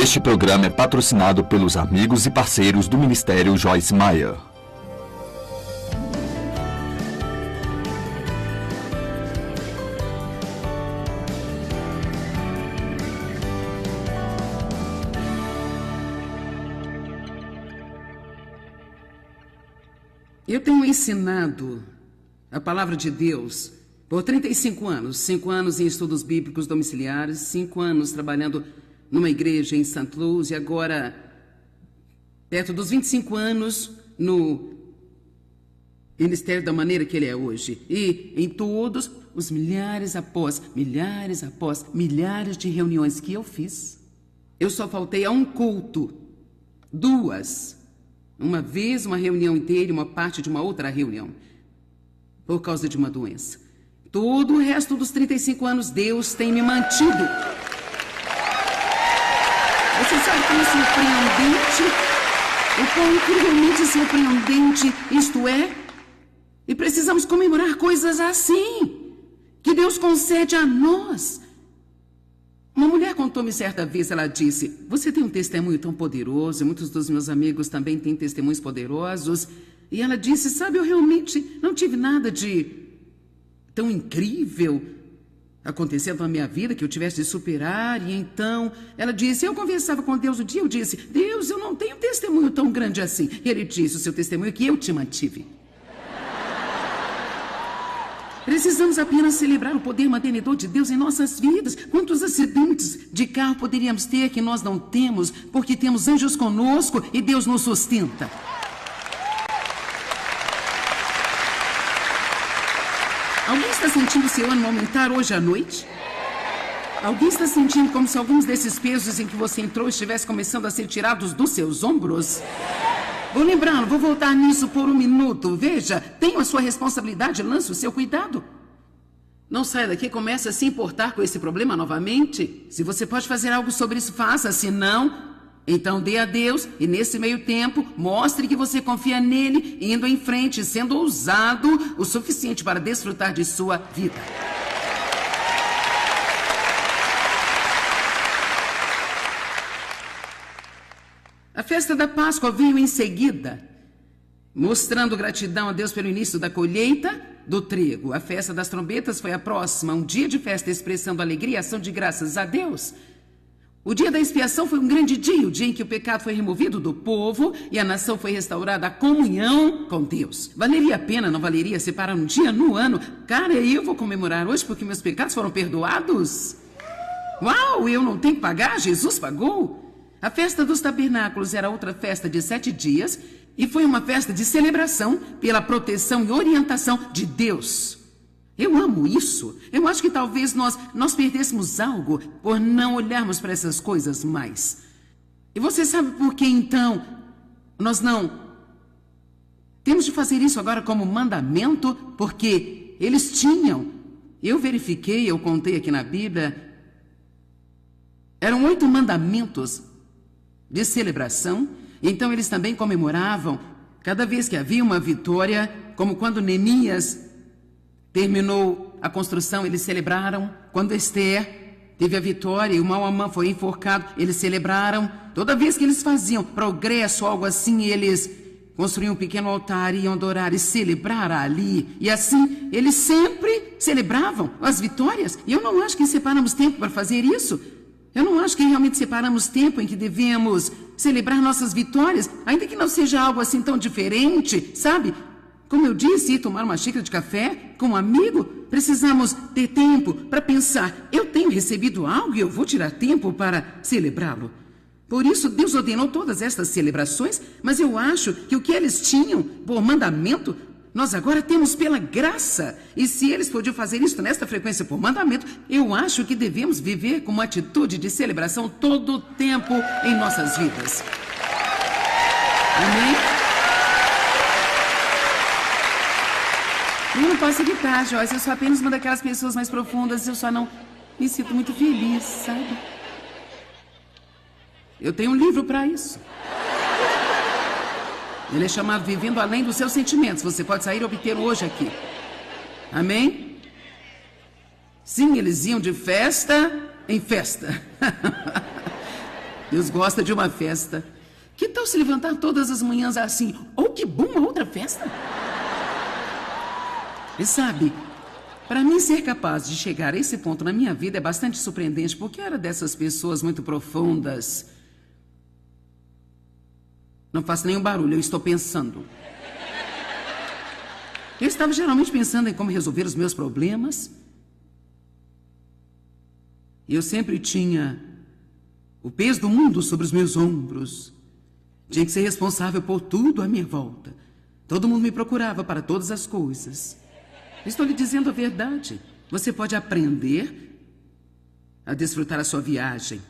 Este programa é patrocinado pelos amigos e parceiros do Ministério Joyce Meyer. Eu tenho ensinado a palavra de Deus por 35 anos. 5 anos em estudos bíblicos domiciliares, 5 anos trabalhando numa igreja em St. Louis e agora, perto dos 25 anos, no ministério da maneira que ele é hoje. E em todos os milhares após milhares de reuniões que eu fiz, eu só faltei a um culto, 2. Uma vez, uma reunião inteira e uma parte de uma outra reunião, por causa de uma doença. Todo o resto dos 35 anos, Deus tem me mantido. Você sabe como é surpreendente? O quão incrivelmente surpreendente isto é? E precisamos comemorar coisas assim, que Deus concede a nós. Uma mulher contou-me certa vez, ela disse: você tem um testemunho tão poderoso, e muitos dos meus amigos também têm testemunhos poderosos. E ela disse: sabe, eu realmente não tive nada de tão incrível acontecendo na minha vida que eu tivesse de superar. E então, ela disse, eu conversava com Deus um dia, eu disse: Deus, eu não tenho testemunho tão grande assim. E ele disse: o seu testemunho é que eu te mantive. Precisamos apenas celebrar o poder mantenedor de Deus em nossas vidas. Quantos acidentes de carro poderíamos ter que nós não temos, porque temos anjos conosco e Deus nos sustenta? Alguém está sentindo seu ânimo aumentar hoje à noite? Alguém está sentindo como se alguns desses pesos em que você entrou estivessem começando a ser tirados dos seus ombros? Vou lembrando, vou voltar nisso por um minuto. Veja, tenha a sua responsabilidade, lance o seu cuidado. Não saia daqui e comece a se importar com esse problema novamente. Se você pode fazer algo sobre isso, faça. Se não, então dê a Deus e nesse meio tempo mostre que você confia nele, indo em frente, sendo ousado o suficiente para desfrutar de sua vida. A festa da Páscoa veio em seguida, mostrando gratidão a Deus pelo início da colheita do trigo. A festa das trombetas foi a próxima, um dia de festa expressando alegria e ação de graças a Deus. O dia da expiação foi um grande dia, o dia em que o pecado foi removido do povo e a nação foi restaurada à comunhão com Deus. Valeria a pena, não valeria, separar um dia no ano? Cara, eu vou comemorar hoje porque meus pecados foram perdoados? Uau, eu não tenho que pagar? Jesus pagou? A festa dos tabernáculos era outra festa de 7 dias e foi uma festa de celebração pela proteção e orientação de Deus. Eu amo isso. Eu acho que talvez nós perdêssemos algo por não olharmos para essas coisas mais. E você sabe por que então nós não temos de fazer isso agora como mandamento? Porque eles tinham. Eu verifiquei, eu contei aqui na Bíblia, eram 8 mandamentos de celebração. Então eles também comemoravam cada vez que havia uma vitória, como quando Neemias terminou a construção, eles celebraram. Quando Esther teve a vitória e o Naamã foi enforcado, eles celebraram. Toda vez que eles faziam progresso, algo assim, eles construíam um pequeno altar, iam adorar e celebrar ali. E assim, eles sempre celebravam as vitórias. E eu não acho que separamos tempo para fazer isso. Eu não acho que realmente separamos tempo em que devemos celebrar nossas vitórias, ainda que não seja algo assim tão diferente, sabe? Como eu disse, ir tomar uma xícara de café com um amigo, precisamos ter tempo para pensar, eu tenho recebido algo e eu vou tirar tempo para celebrá-lo. Por isso, Deus ordenou todas estas celebrações, mas eu acho que o que eles tinham por mandamento, nós agora temos pela graça. E se eles podiam fazer isso nesta frequência por mandamento, eu acho que devemos viver com uma atitude de celebração todo o tempo em nossas vidas. Amém? Eu não posso evitar, Joyce. Eu sou apenas uma daquelas pessoas mais profundas. Eu só não me sinto muito feliz, sabe? Eu tenho um livro para isso. Ele é chamado Vivendo Além dos Seus Sentimentos. Você pode sair e obter hoje aqui. Amém? Sim, eles iam de festa em festa. Deus gosta de uma festa. Que tal se levantar todas as manhãs assim? Oh, que bom, uma outra festa! E sabe, para mim ser capaz de chegar a esse ponto na minha vida é bastante surpreendente, porque eu era dessas pessoas muito profundas. Não faço nenhum barulho, eu estou pensando. Eu estava geralmente pensando em como resolver os meus problemas. E eu sempre tinha o peso do mundo sobre os meus ombros. Tinha que ser responsável por tudo à minha volta. Todo mundo me procurava para todas as coisas. Estou lhe dizendo a verdade. Você pode aprender a desfrutar a sua viagem.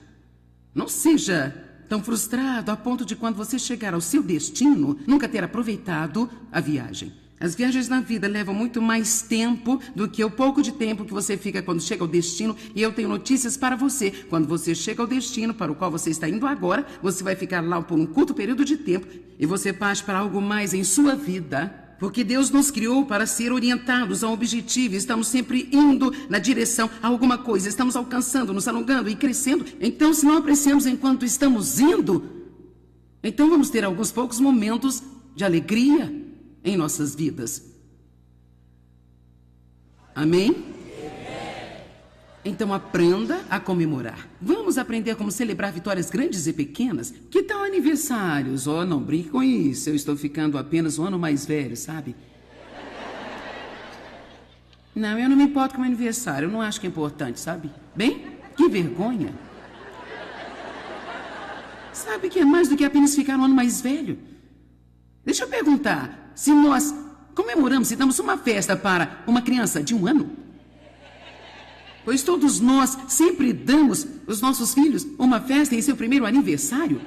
Não seja tão frustrado a ponto de, quando você chegar ao seu destino, nunca ter aproveitado a viagem. As viagens na vida levam muito mais tempo do que o pouco de tempo que você fica quando chega ao destino. E eu tenho notícias para você. Quando você chega ao destino para o qual você está indo agora, você vai ficar lá por um curto período de tempo e você parte para algo mais em sua vida. Porque Deus nos criou para ser orientados a um objetivo. Estamos sempre indo na direção a alguma coisa. Estamos alcançando, nos alongando e crescendo. Então, se não apreciamos enquanto estamos indo, então vamos ter alguns poucos momentos de alegria em nossas vidas. Amém? Então aprenda a comemorar. Vamos aprender como celebrar vitórias grandes e pequenas. Que tal aniversários? Oh, não brinque com isso. Eu estou ficando apenas um ano mais velho, sabe? Não, eu não me importo com o aniversário. Eu não acho que é importante, sabe? Bem, que vergonha. Sabe que é mais do que apenas ficar um ano mais velho? Deixa eu perguntar. Se nós comemoramos e damos uma festa para uma criança de 1 ano, pois todos nós sempre damos aos nossos filhos uma festa em seu primeiro aniversário.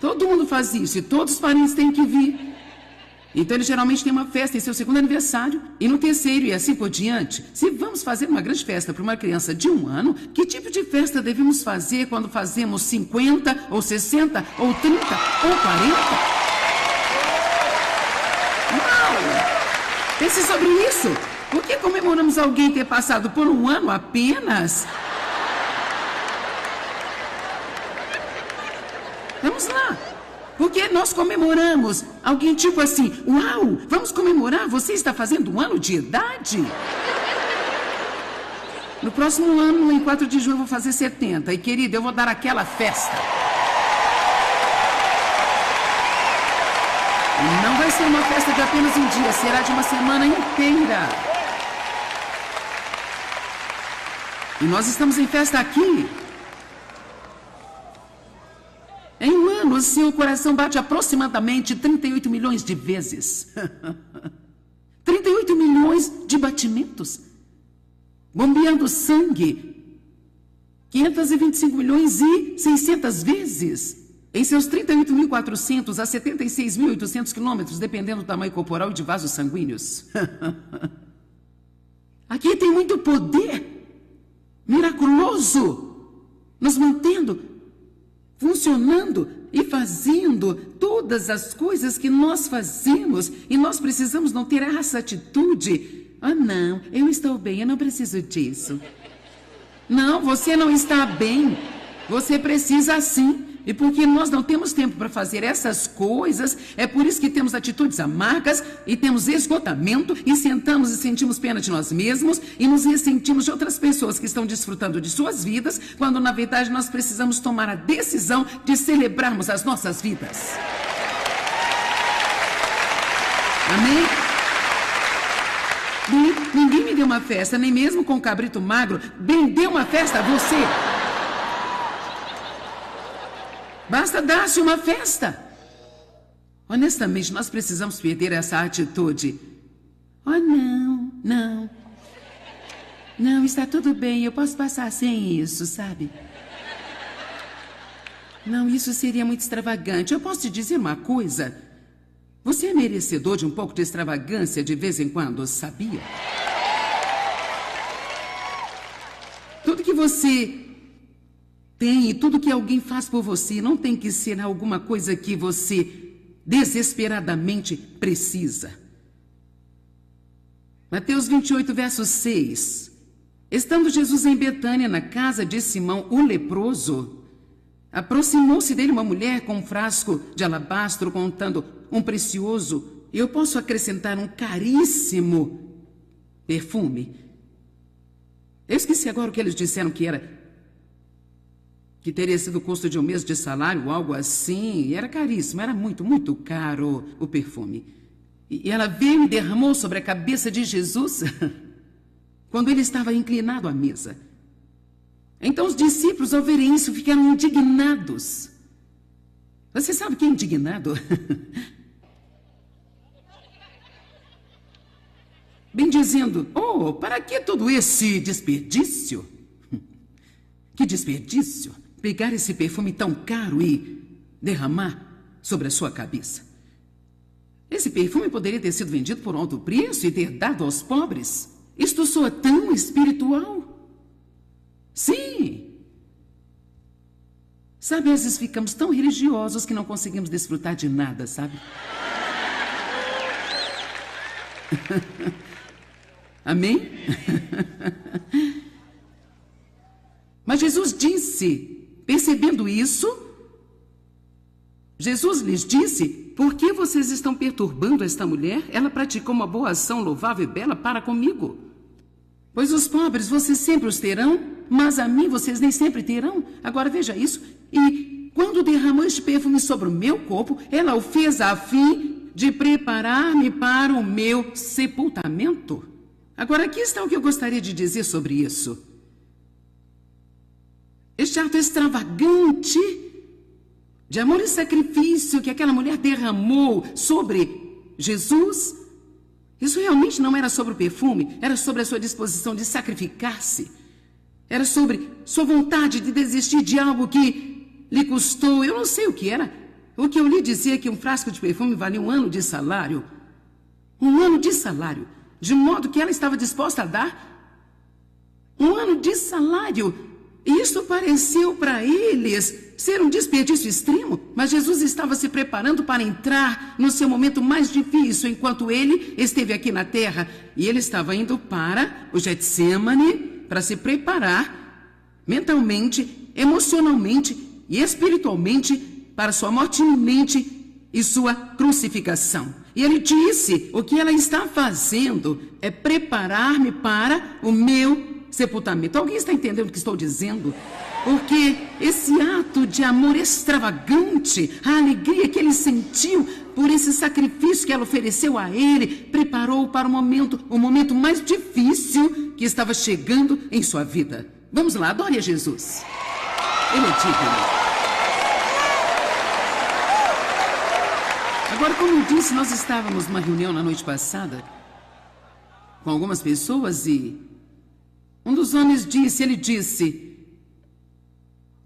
Todo mundo faz isso e todos os parentes têm que vir. Então eles geralmente têm uma festa em seu segundo aniversário e no terceiro e assim por diante. Se vamos fazer uma grande festa para uma criança de 1 ano, que tipo de festa devemos fazer quando fazemos 50 ou 60 ou 30 ou 40? Pense sobre isso. Por que comemoramos alguém ter passado por 1 ano apenas? Vamos lá. Por que nós comemoramos alguém tipo assim? Uau, vamos comemorar, você está fazendo 1 ano de idade? No próximo ano, em 4 de junho, eu vou fazer 70. E, querida, eu vou dar aquela festa. Não vai ser uma festa de apenas um dia, será de uma semana inteira. E nós estamos em festa aqui. Em 1 ano, seu coração bate aproximadamente 38 milhões de vezes. 38 milhões de batimentos. Bombeando sangue. 525 milhões e 600 vezes. Em seus 38.400 a 76.800 quilômetros, dependendo do tamanho corporal e de vasos sanguíneos. Aqui tem muito poder miraculoso, nos mantendo, funcionando e fazendo todas as coisas que nós fazemos. E nós precisamos não ter essa atitude. Ah, não, eu estou bem, eu não preciso disso. Não, você não está bem. Você precisa sim. E porque nós não temos tempo para fazer essas coisas, é por isso que temos atitudes amargas e temos esgotamento e sentamos e sentimos pena de nós mesmos e nos ressentimos de outras pessoas que estão desfrutando de suas vidas, quando na verdade nós precisamos tomar a decisão de celebrarmos as nossas vidas. Amém? E ninguém me deu uma festa, nem mesmo com o cabrito magro. Bem, dê uma festa a você. Basta dar-se uma festa. Honestamente, nós precisamos perder essa atitude. Oh, não. Não, está tudo bem, eu posso passar sem isso, sabe? Não, isso seria muito extravagante. Eu posso te dizer uma coisa? Você é merecedor de um pouco de extravagância de vez em quando, sabia? Tudo que você tem e tudo que alguém faz por você não tem que ser alguma coisa que você desesperadamente precisa. Mateus 28, verso 6. Estando Jesus em Betânia, na casa de Simão, o leproso, Aproximou-se dele uma mulher com um frasco de alabastro contando um precioso, eu posso acrescentar um caríssimo perfume. Eu esqueci agora o que eles disseram que era. Que teria sido o custo de um mês de salário, algo assim. E era caríssimo, era muito, muito caro o perfume. E ela veio e derramou sobre a cabeça de Jesus quando ele estava inclinado à mesa. Então os discípulos, ao verem isso, ficaram indignados. Você sabe o que é indignado? Bem dizendo, oh, para que todo esse desperdício? Que desperdício pegar esse perfume tão caro e derramar sobre a sua cabeça. Esse perfume poderia ter sido vendido por alto preço e ter dado aos pobres. Isto soa tão espiritual. Sim. Sabe, às vezes ficamos tão religiosos que não conseguimos desfrutar de nada, sabe? Amém? Mas Jesus disse, percebendo isso, Jesus lhes disse, por que vocês estão perturbando esta mulher? Ela praticou uma boa ação louvável e bela para comigo. Pois os pobres vocês sempre os terão, mas a mim vocês nem sempre terão. Agora veja isso. E quando derramou este perfume sobre o meu corpo, ela o fez a fim de preparar-me para o meu sepultamento. Agora aqui está o que eu gostaria de dizer sobre isso. Este ato extravagante de amor e sacrifício que aquela mulher derramou sobre Jesus, isso realmente não era sobre o perfume, era sobre a sua disposição de sacrificar-se. Era sobre sua vontade de desistir de algo que lhe custou, eu não sei o que era. O que eu lhe dizia que um frasco de perfume valia 1 ano de salário. 1 ano de salário. De modo que ela estava disposta a dar 1 ano de salário. E isso pareceu para eles ser um desperdício extremo, mas Jesus estava se preparando para entrar no seu momento mais difícil enquanto ele esteve aqui na terra. E ele estava indo para o Getsemane para se preparar mentalmente, emocionalmente e espiritualmente para sua morte iminente e sua crucificação. E ele disse, o que ela está fazendo é preparar-me para o meu sepultamento. Alguém está entendendo o que estou dizendo? Porque esse ato de amor extravagante, a alegria que ele sentiu por esse sacrifício que ela ofereceu a ele, preparou para o momento mais difícil que estava chegando em sua vida. Vamos lá, adore a Jesus. Ele é digno. Agora, como eu disse, nós estávamos numa reunião na noite passada com algumas pessoas e um dos homens ele disse,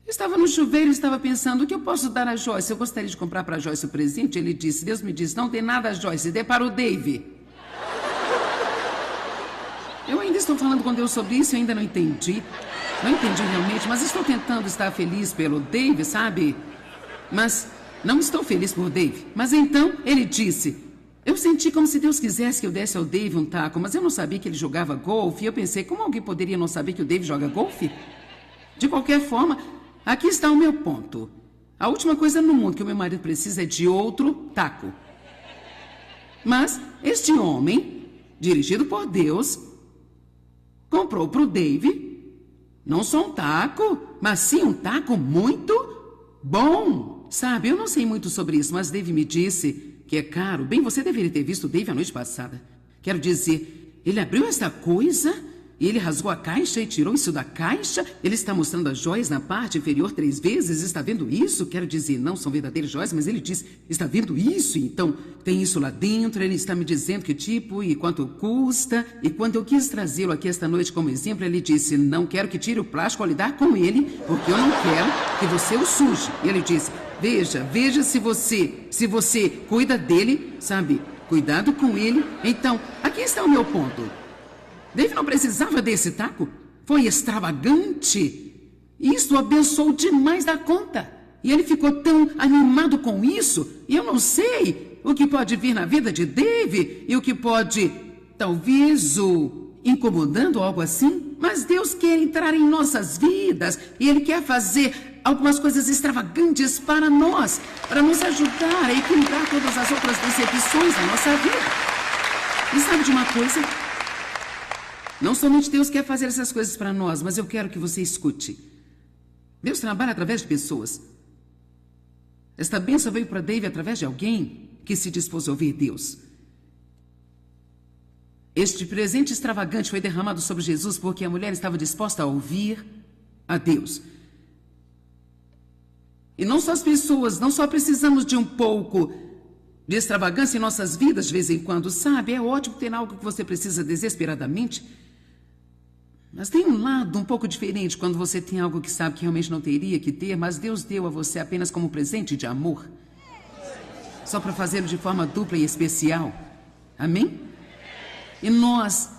eu estava no chuveiro e estava pensando, o que eu posso dar a Joyce? Eu gostaria de comprar para a Joyce o presente. Ele disse, Deus me disse, não tem nada a Joyce, dê para o Dave. Eu ainda estou falando com Deus sobre isso, eu ainda não entendi. Não entendi realmente, mas estou tentando estar feliz pelo Dave, sabe? Mas não estou feliz por Dave. Mas então ele disse, eu senti como se Deus quisesse que eu desse ao Dave um taco, mas eu não sabia que ele jogava golfe. E eu pensei, como alguém poderia não saber que o Dave joga golfe? De qualquer forma, aqui está o meu ponto. A última coisa no mundo que o meu marido precisa é de outro taco. Mas este homem, dirigido por Deus, comprou para o Dave não só um taco, mas sim um taco muito bom. Sabe, eu não sei muito sobre isso, mas Dave me disse que é caro. Bem, você deveria ter visto o Dave a noite passada. Quero dizer, ele abriu esta coisa e ele rasgou a caixa e tirou isso da caixa. Ele está mostrando as joias na parte inferior 3 vezes. Está vendo isso? Quero dizer, não são verdadeiras joias, mas ele diz, está vendo isso? Então, tem isso lá dentro. Ele está me dizendo que tipo e quanto custa. E quando eu quis trazê-lo aqui esta noite como exemplo, ele disse, não quero que tire o plástico ao lidar com ele, porque eu não quero que você o suje. E ele disse, veja se você cuida dele, sabe? Cuidado com ele. Então, aqui está o meu ponto. Dave não precisava desse taco. Foi extravagante. Isso o abençoou demais da conta. E ele ficou tão animado com isso. E eu não sei o que pode vir na vida de Dave e o que pode, talvez, o incomodando ou algo assim. Mas Deus quer entrar em nossas vidas e Ele quer fazer algumas coisas extravagantes para nós, para nos ajudar a equilibrar todas as outras decepções da nossa vida. E sabe de uma coisa? Não somente Deus quer fazer essas coisas para nós, mas eu quero que você escute. Deus trabalha através de pessoas. Esta bênção veio para David através de alguém que se dispôs a ouvir Deus. Este presente extravagante foi derramado sobre Jesus porque a mulher estava disposta a ouvir a Deus. E não só as pessoas, não só precisamos de um pouco de extravagância em nossas vidas de vez em quando, sabe? É ótimo ter algo que você precisa desesperadamente. Mas tem um lado um pouco diferente quando você tem algo que sabe que realmente não teria que ter, mas Deus deu a você apenas como presente de amor. Só para fazê-lo de forma dupla e especial. Amém? E nós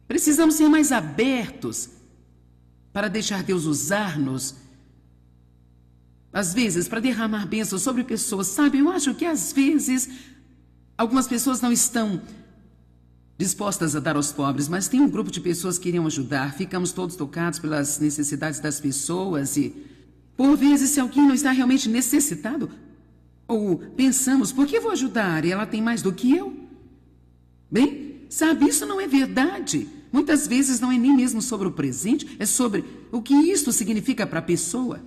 precisamos ser mais abertos para deixar Deus usar-nos, às vezes, para derramar bênçãos sobre pessoas. Sabe, eu acho que às vezes algumas pessoas não estão dispostas a dar aos pobres, mas tem um grupo de pessoas que iriam ajudar. Ficamos todos tocados pelas necessidades das pessoas e, por vezes, se alguém não está realmente necessitado, ou pensamos, por que vou ajudar? E ela tem mais do que eu? Bem, sabe, isso não é verdade. Muitas vezes não é nem mesmo sobre o presente, é sobre o que isso significa para a pessoa.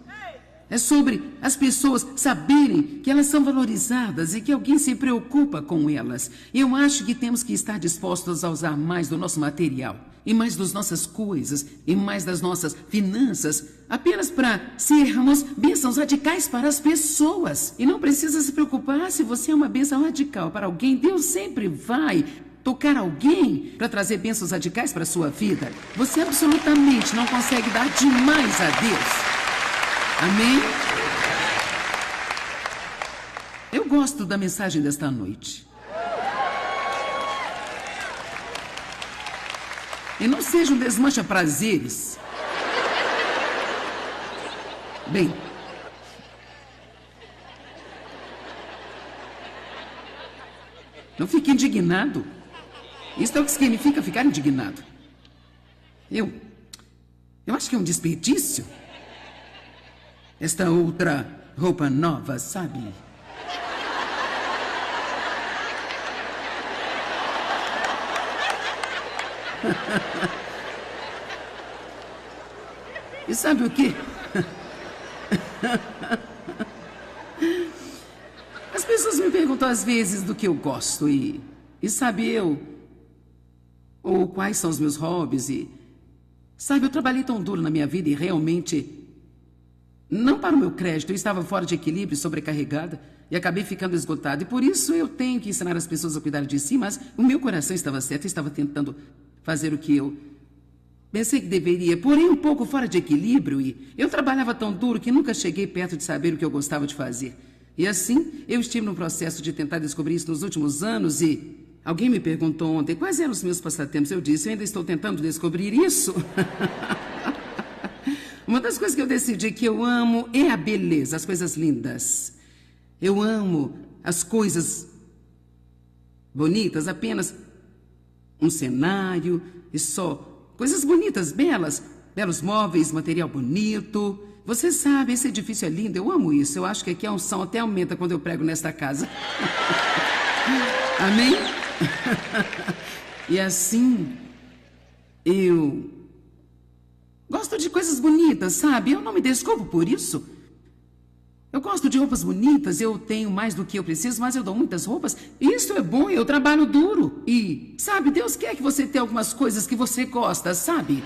É sobre as pessoas saberem que elas são valorizadas e que alguém se preocupa com elas. E eu acho que temos que estar dispostos a usar mais do nosso material, e mais das nossas coisas, e mais das nossas finanças, apenas para sermos bênçãos radicais para as pessoas. E não precisa se preocupar se você é uma bênção radical para alguém. Deus sempre vai tocar alguém para trazer bênçãos radicais para a sua vida. Você absolutamente não consegue dar demais a Deus. Amém? Eu gosto da mensagem desta noite. E não seja um desmancha-prazeres. Bem, não fique indignado. Isso é o que significa ficar indignado. Eu acho que é um desperdício. Esta outra roupa nova, sabe? E sabe o quê? As pessoas me perguntam às vezes do que eu gosto e sabe ou quais são os meus hobbies e sabe, eu trabalhei tão duro na minha vida e realmente não para o meu crédito, eu estava fora de equilíbrio, sobrecarregada e acabei ficando esgotada. E por isso eu tenho que ensinar as pessoas a cuidar de si, mas o meu coração estava certo, eu estava tentando fazer o que eu pensei que deveria, porém um pouco fora de equilíbrio e eu trabalhava tão duro que nunca cheguei perto de saber o que eu gostava de fazer. E assim, eu estive no processo de tentar descobrir isso nos últimos anos e alguém me perguntou ontem quais eram os meus passatempos. Eu disse, eu ainda estou tentando descobrir isso. Uma das coisas que eu decidi que eu amo é a beleza, as coisas lindas. Eu amo as coisas bonitas, apenas um cenário e só coisas bonitas, belas, belos móveis, material bonito. Você sabe, esse edifício é lindo, eu amo isso. Eu acho que aqui a unção até aumenta quando eu prego nesta casa. Amém? E assim, eu gosto de coisas bonitas, sabe? Eu não me desculpo por isso. Eu gosto de roupas bonitas, eu tenho mais do que eu preciso, mas eu dou muitas roupas. Isso é bom, eu trabalho duro. E, sabe, Deus quer que você tenha algumas coisas que você gosta, sabe?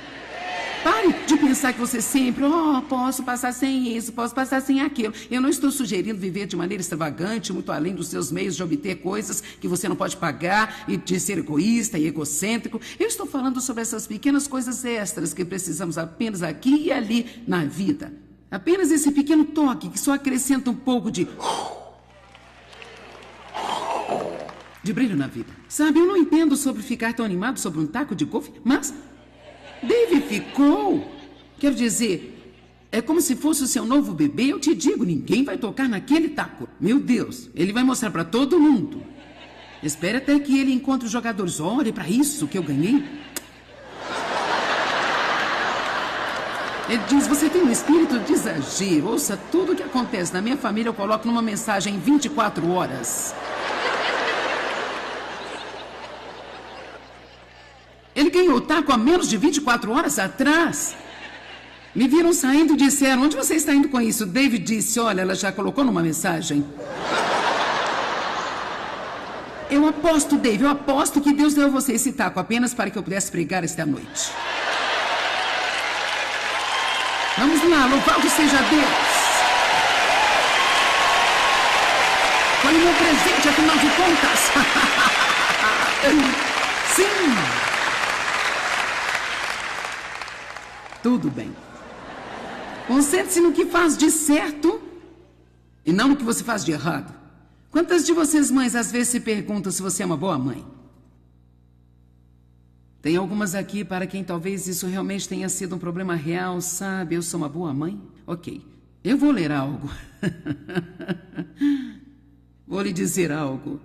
Pare de pensar que você sempre, posso passar sem isso, posso passar sem aquilo. Eu não estou sugerindo viver de maneira extravagante, muito além dos seus meios de obter coisas que você não pode pagar e de ser egoísta e egocêntrico. Eu estou falando sobre essas pequenas coisas extras que precisamos apenas aqui e ali na vida. Apenas esse pequeno toque que só acrescenta um pouco de brilho na vida. Sabe, eu não entendo sobre ficar tão animado sobre um taco de golfe, mas Dave ficou. Quero dizer, é como se fosse o seu novo bebê. Eu te digo, ninguém vai tocar naquele taco. Meu Deus, ele vai mostrar para todo mundo. Espere até que ele encontre os jogadores. Olhe para isso que eu ganhei. Ele diz, você tem um espírito de exagero. Ouça, tudo o que acontece na minha família eu coloco numa mensagem em 24 horas. Ele ganhou o taco há menos de 24 horas atrás. Me viram saindo e disseram, onde você está indo com isso? David disse, olha, ela já colocou numa mensagem. Eu aposto, David, eu aposto que Deus deu a você esse taco apenas para que eu pudesse pregar esta noite. Vamos lá, louvado seja Deus. Foi o meu presente, afinal de contas. Sim. Tudo bem. Concentre-se no que faz de certo e não no que você faz de errado. Quantas de vocês, mães, às vezes se perguntam se você é uma boa mãe? Tem algumas aqui para quem talvez isso realmente tenha sido um problema real, sabe? Eu sou uma boa mãe? Ok. Eu vou ler algo. Vou lhe dizer algo.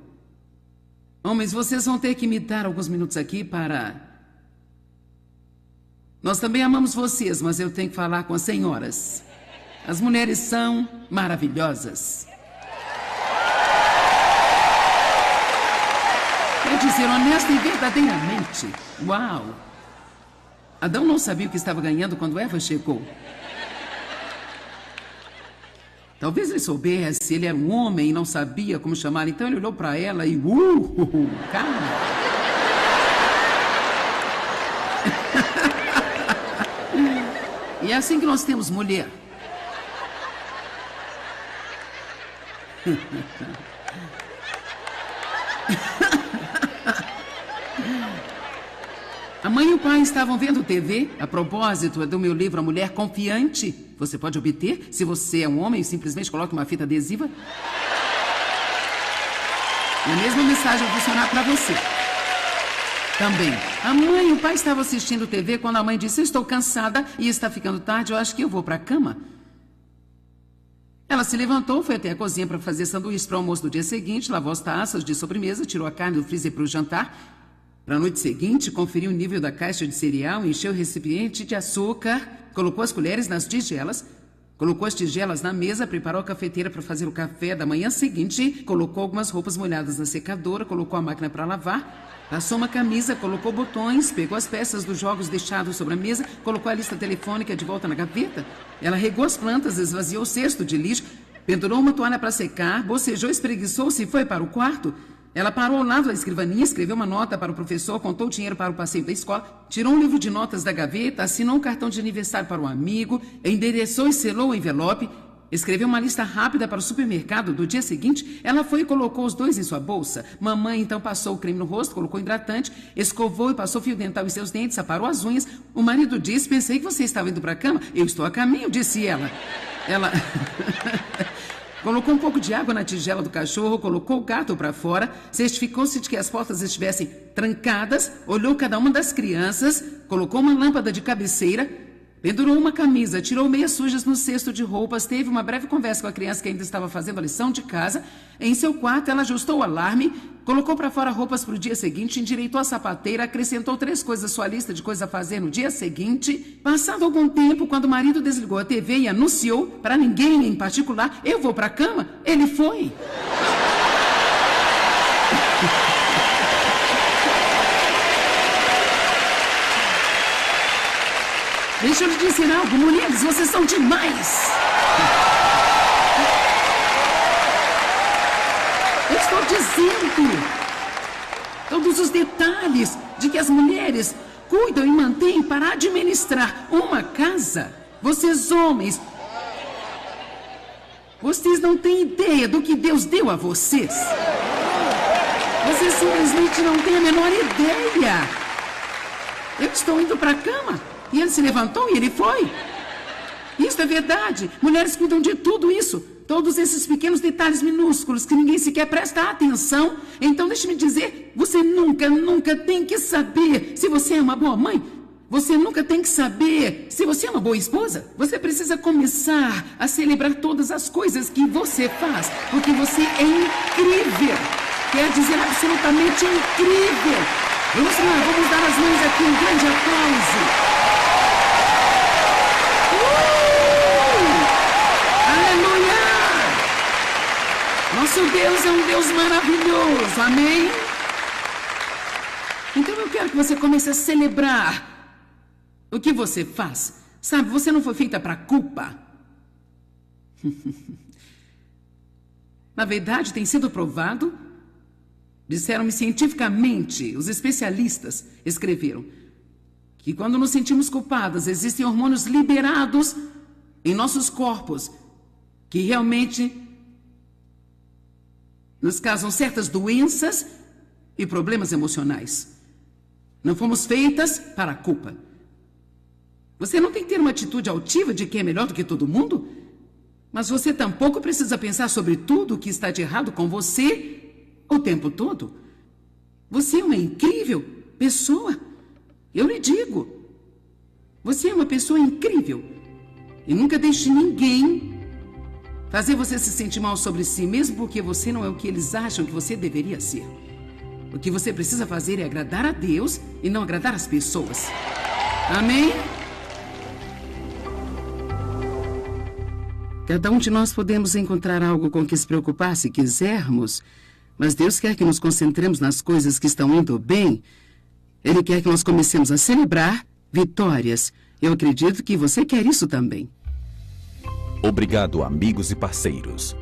Homens, vocês vão ter que me dar alguns minutos aqui para... Nós também amamos vocês, mas eu tenho que falar com as senhoras. As mulheres são maravilhosas. Quer dizer, honesta e verdadeiramente. Uau! Adão não sabia o que estava ganhando quando Eva chegou. Talvez ele soubesse, ele era um homem e não sabia como chamar, então ele olhou para ela e... cara! E é assim que nós temos mulher. A mãe e o pai estavam vendo TV. A propósito do meu livro A Mulher Confiante. Você pode obter se você é um homem e simplesmente coloque uma fita adesiva. E a mesma mensagem vai funcionar para você. Também. A mãe e o pai estavam assistindo TV quando a mãe disse, eu estou cansada e está ficando tarde, eu acho que eu vou para a cama. Ela se levantou, foi até a cozinha para fazer sanduíche para o almoço do dia seguinte, lavou as taças de sobremesa, tirou a carne do freezer para o jantar. Para a noite seguinte, conferiu o nível da caixa de cereal, encheu o recipiente de açúcar, colocou as colheres nas tigelas, colocou as tigelas na mesa, preparou a cafeteira para fazer o café da manhã seguinte, colocou algumas roupas molhadas na secadora, colocou a máquina para lavar, passou uma camisa, colocou botões, pegou as peças dos jogos deixados sobre a mesa, colocou a lista telefônica de volta na gaveta. Ela regou as plantas, esvaziou o cesto de lixo, pendurou uma toalha para secar, bocejou, espreguiçou-se e foi para o quarto. Ela parou ao lado da escrivaninha, escreveu uma nota para o professor, contou o dinheiro para o passeio da escola, tirou um livro de notas da gaveta, assinou um cartão de aniversário para um amigo, endereçou e selou o envelope, escreveu uma lista rápida para o supermercado. Do dia seguinte, ela foi e colocou os dois em sua bolsa. Mamãe então passou o creme no rosto, colocou hidratante, escovou e passou fio dental em seus dentes, aparou as unhas. O marido disse, pensei que você estava indo para a cama. Eu estou a caminho, disse ela. Ela... Colocou um pouco de água na tigela do cachorro, colocou o gato para fora, certificou-se de que as portas estivessem trancadas, olhou cada uma das crianças, colocou uma lâmpada de cabeceira, pendurou uma camisa, tirou meias sujas no cesto de roupas, teve uma breve conversa com a criança que ainda estava fazendo a lição de casa. Em seu quarto, ela ajustou o alarme, colocou para fora roupas para o dia seguinte, endireitou a sapateira, acrescentou 3 coisas à sua lista de coisas a fazer no dia seguinte. Passado algum tempo, quando o marido desligou a TV e anunciou, para ninguém em particular, eu vou para a cama, ele foi. Deixa eu lhe dizer algo, mulheres, vocês são demais. Eu estou dizendo todos os detalhes de que as mulheres cuidam e mantêm para administrar uma casa. Vocês homens, vocês não têm ideia do que Deus deu a vocês. Vocês simplesmente não têm a menor ideia. Eu estou indo para a cama. E ele se levantou e ele foi. Isso é verdade. Mulheres cuidam de tudo isso. Todos esses pequenos detalhes minúsculos que ninguém sequer presta atenção. Então, deixe-me dizer, você nunca tem que saber se você é uma boa mãe. Você nunca tem que saber se você é uma boa esposa. Você precisa começar a celebrar todas as coisas que você faz. Porque você é incrível. Quer dizer, absolutamente incrível. Vamos lá, vamos dar as mãos aqui, um grande aplauso. Nosso Deus é um Deus maravilhoso, amém? Então eu quero que você comece a celebrar o que você faz. Sabe, você não foi feita para culpa. Na verdade, tem sido provado, disseram-me cientificamente, os especialistas escreveram, que quando nos sentimos culpadas, existem hormônios liberados em nossos corpos que realmente nos causam certas doenças e problemas emocionais. Não fomos feitas para a culpa. Você não tem que ter uma atitude altiva de que é melhor do que todo mundo, mas você tampouco precisa pensar sobre tudo o que está de errado com você o tempo todo. Você é uma incrível pessoa. Eu lhe digo. Você é uma pessoa incrível. E nunca deixe ninguém fazer você se sentir mal sobre si, mesmo porque você não é o que eles acham que você deveria ser. O que você precisa fazer é agradar a Deus e não agradar as pessoas. Amém? Cada um de nós podemos encontrar algo com que se preocupar se quisermos, mas Deus quer que nos concentremos nas coisas que estão indo bem. Ele quer que nós comecemos a celebrar vitórias. Eu acredito que você quer isso também. Obrigado, amigos e parceiros.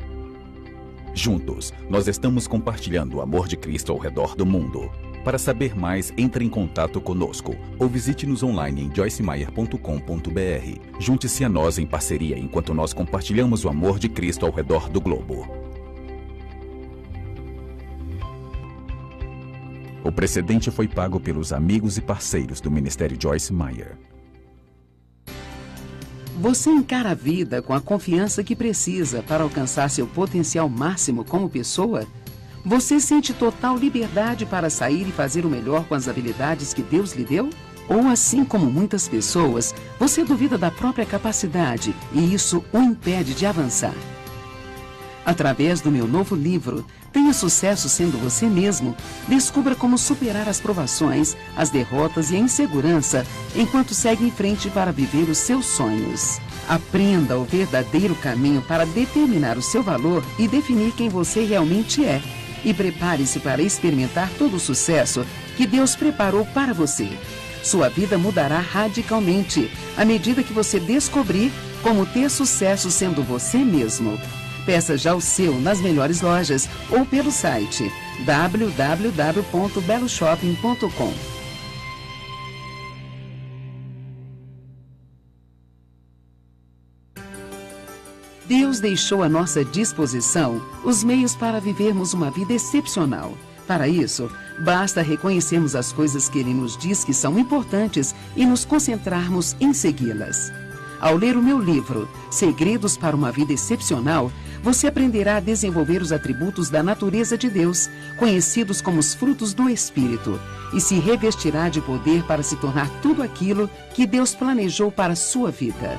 Juntos, nós estamos compartilhando o amor de Cristo ao redor do mundo. Para saber mais, entre em contato conosco ou visite-nos online em joycemeyer.com.br. Junte-se a nós em parceria enquanto nós compartilhamos o amor de Cristo ao redor do globo. O precedente foi pago pelos amigos e parceiros do Ministério Joyce Meyer. Você encara a vida com a confiança que precisa para alcançar seu potencial máximo como pessoa? Você sente total liberdade para sair e fazer o melhor com as habilidades que Deus lhe deu? Ou, assim como muitas pessoas, você duvida da própria capacidade e isso o impede de avançar? Através do meu novo livro, Tenha Sucesso Sendo Você Mesmo, descubra como superar as provações, as derrotas e a insegurança enquanto segue em frente para viver os seus sonhos. Aprenda o verdadeiro caminho para determinar o seu valor e definir quem você realmente é. E prepare-se para experimentar todo o sucesso que Deus preparou para você. Sua vida mudará radicalmente à medida que você descobrir como ter sucesso sendo você mesmo. Peça já o seu nas melhores lojas ou pelo site www.beloshopping.com. Deus deixou à nossa disposição os meios para vivermos uma vida excepcional. Para isso, basta reconhecermos as coisas que Ele nos diz que são importantes e nos concentrarmos em segui-las. Ao ler o meu livro, Segredos para uma Vida Excepcional, você aprenderá a desenvolver os atributos da natureza de Deus, conhecidos como os frutos do Espírito, e se revestirá de poder para se tornar tudo aquilo que Deus planejou para a sua vida.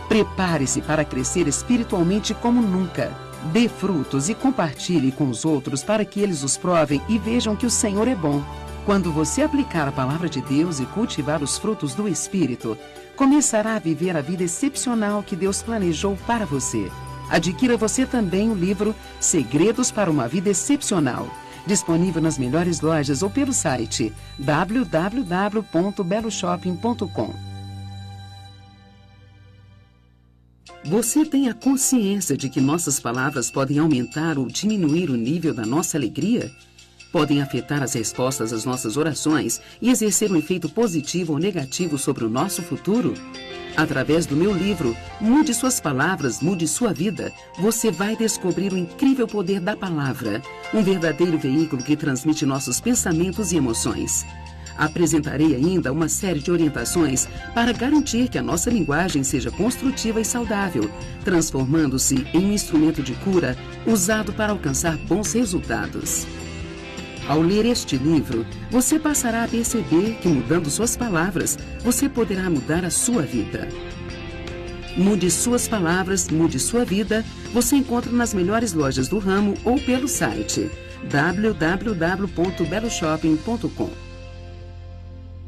Prepare-se para crescer espiritualmente como nunca. Dê frutos e compartilhe com os outros para que eles os provem e vejam que o Senhor é bom. Quando você aplicar a palavra de Deus e cultivar os frutos do Espírito, começará a viver a vida excepcional que Deus planejou para você. Adquira você também o livro Segredos para uma Vida Excepcional, disponível nas melhores lojas ou pelo site www.beloshopping.com. Você tem a consciência de que nossas palavras podem aumentar ou diminuir o nível da nossa alegria? Podem afetar as respostas às nossas orações e exercer um efeito positivo ou negativo sobre o nosso futuro? Através do meu livro, Mude Suas Palavras, Mude Sua Vida, você vai descobrir o incrível poder da palavra, um verdadeiro veículo que transmite nossos pensamentos e emoções. Apresentarei ainda uma série de orientações para garantir que a nossa linguagem seja construtiva e saudável, transformando-se em um instrumento de cura usado para alcançar bons resultados. Ao ler este livro, você passará a perceber que, mudando suas palavras, você poderá mudar a sua vida. Mude Suas Palavras, Mude Sua Vida, você encontra nas melhores lojas do ramo ou pelo site www.beloshopping.com.